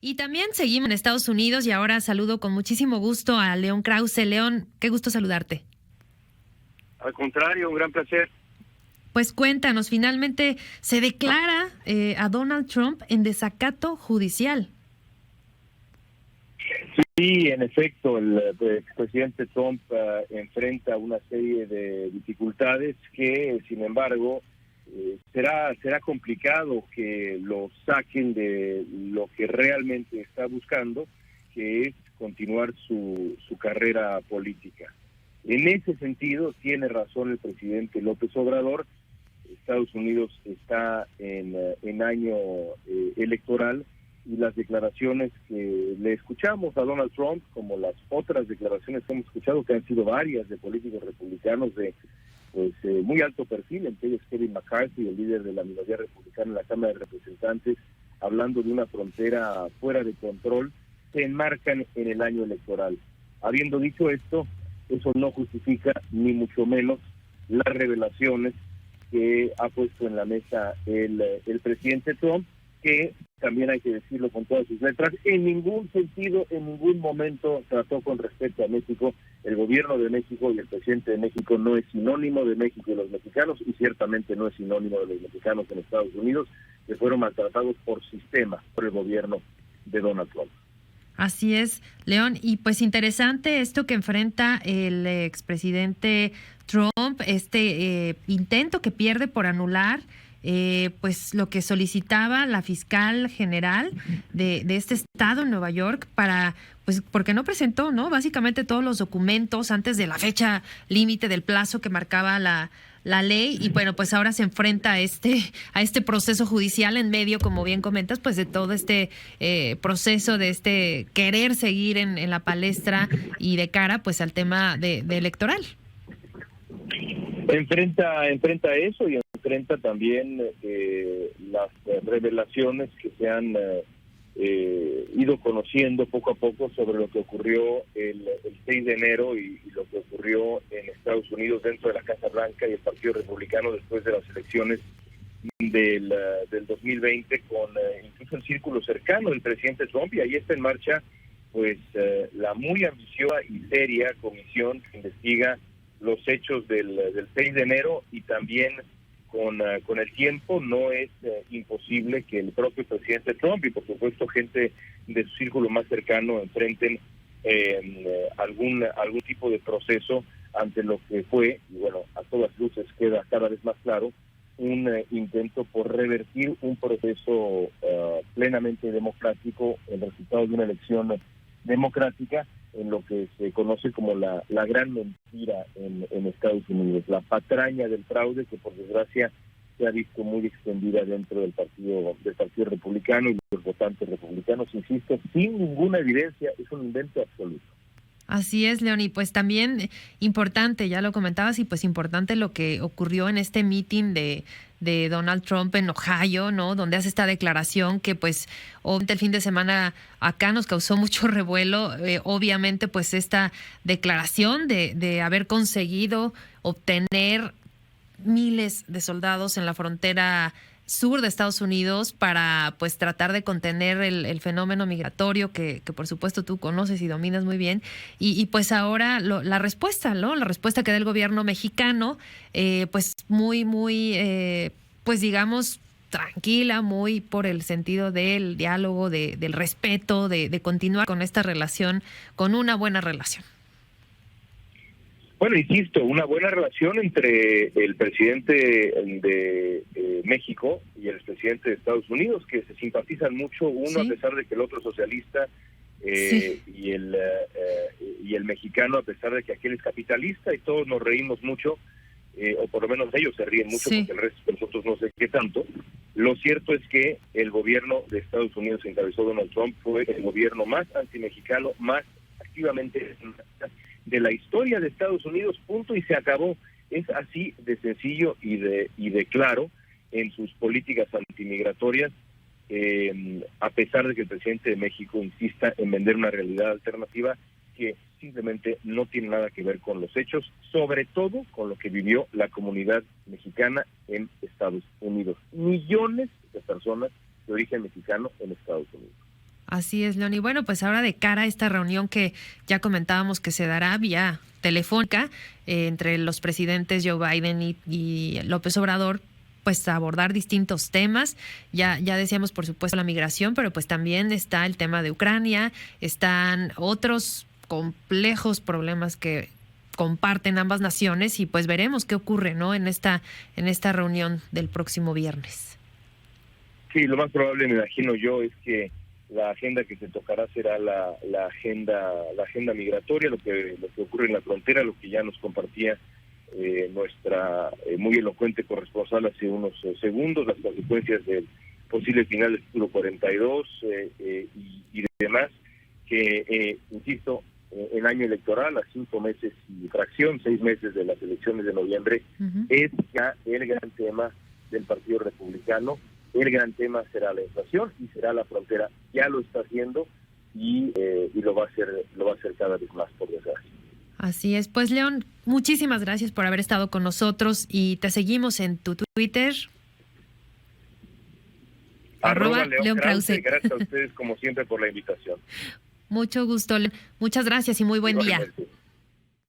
Y también seguimos en Estados Unidos y ahora saludo con muchísimo gusto a León Krause. León, qué gusto saludarte. Al contrario, un gran placer. Pues cuéntanos, finalmente se declara a Donald Trump en desacato judicial. Sí, en efecto, el expresidente Trump enfrenta una serie de dificultades que, sin embargo, será complicado que lo saquen de lo que realmente está buscando, que es continuar su carrera política. En ese sentido, tiene razón el presidente López Obrador. Estados Unidos está en año electoral, y las declaraciones que le escuchamos a Donald Trump, como las otras declaraciones que hemos escuchado, que han sido varias de políticos republicanos de muy alto perfil, entre ellos Kevin McCarthy, el líder de la minoría republicana en la Cámara de Representantes, hablando de una frontera fuera de control, se enmarcan en el año electoral. Habiendo dicho esto, eso no justifica ni mucho menos las revelaciones que ha puesto en la mesa el presidente Trump, que también hay que decirlo con todas sus letras, en ningún sentido, en ningún momento trató con respeto a México. El gobierno de México y el presidente de México no es sinónimo de México y los mexicanos, y ciertamente no es sinónimo de los mexicanos en Estados Unidos, que fueron maltratados por sistema, por el gobierno de Donald Trump. Así es, León, y pues interesante esto que enfrenta el expresidente Trump, este intento que pierde por anular pues lo que solicitaba la fiscal general de este estado en Nueva York para, pues porque no presentó, ¿no? Básicamente todos los documentos antes de la fecha límite del plazo que marcaba la ley, y bueno, pues ahora se enfrenta a este proceso judicial en medio, como bien comentas, pues de todo este proceso de este querer seguir en la palestra y de cara pues al tema de electoral. Enfrenta eso, y enfrenta también las revelaciones que se han ido conociendo poco a poco sobre lo que ocurrió el 6 de enero y lo que ocurrió en Estados Unidos dentro de la Casa Blanca y el Partido Republicano después de las elecciones del 2020, con incluso el círculo cercano del presidente Trump. Y ahí está en marcha pues la muy ambiciosa y seria comisión que investiga los hechos del 6 de enero, y también con el tiempo no es imposible que el propio presidente Trump y por supuesto gente de su círculo más cercano enfrenten algún tipo de proceso ante lo que fue, y bueno, a todas luces queda cada vez más claro, un intento por revertir un proceso plenamente democrático, el resultado de una elección democrática, en lo que se conoce como la gran mentira en Estados Unidos, la patraña del fraude, que por desgracia se ha visto muy extendida dentro del partido republicano y los votantes republicanos, insisto, sin ninguna evidencia, es un invento absoluto. Así es, León, y pues también importante, ya lo comentabas, y pues importante lo que ocurrió en este meeting de Donald Trump en Ohio, ¿no? Donde hace esta declaración que pues obviamente el fin de semana acá nos causó mucho revuelo, obviamente pues esta declaración de haber conseguido obtener miles de soldados en la frontera sur de Estados Unidos para pues tratar de contener el fenómeno migratorio que por supuesto tú conoces y dominas muy bien, y pues ahora la respuesta, ¿no? La respuesta que da el gobierno mexicano, pues muy pues digamos tranquila, muy por el sentido del diálogo, del respeto, de continuar con esta relación, con una buena relación. Bueno, insisto, una buena relación entre el presidente de México y el presidente de Estados Unidos, que se simpatizan mucho, uno ¿Sí? a pesar de que el otro es socialista, Sí. y el mexicano a pesar de que aquel es capitalista, y todos nos reímos mucho, o por lo menos ellos se ríen mucho, Sí. porque el resto de nosotros no sé qué tanto. Lo cierto es que el gobierno de Estados Unidos que encabezó Donald Trump fue el gobierno más antimexicano, más activamente de la historia de Estados Unidos, punto, y se acabó. Es así de sencillo y de claro en sus políticas antimigratorias, a pesar de que el presidente de México insista en vender una realidad alternativa que simplemente no tiene nada que ver con los hechos, sobre todo con lo que vivió la comunidad mexicana en Estados Unidos. Millones de personas de origen mexicano en Estados Unidos. Así es, León. Y bueno, pues ahora de cara a esta reunión que ya comentábamos que se dará vía telefónica entre los presidentes Joe Biden y López Obrador, pues a abordar distintos temas. Ya decíamos, por supuesto, la migración, pero pues también está el tema de Ucrania, están otros complejos problemas que comparten ambas naciones y pues veremos qué ocurre, ¿no? En esta reunión del próximo viernes. Sí, lo más probable, me imagino yo, es que la agenda que se tocará será la agenda migratoria, lo que ocurre en la frontera, lo que ya nos compartía nuestra muy elocuente corresponsal hace unos segundos, las consecuencias del posible final del título 42 y demás, que, insisto, en año electoral, a 5 meses y fracción, 6 meses de las elecciones de noviembre, es ya el gran tema del Partido Republicano. El gran tema será la inflación y será la frontera. Ya lo está haciendo y lo va a hacer cada vez más, por desgracia. Así es. Pues, León, muchísimas gracias por haber estado con nosotros y te seguimos en tu Twitter. @León Krause. Gracias a ustedes, como siempre, por la invitación. Mucho gusto. Muchas gracias y muy buen día.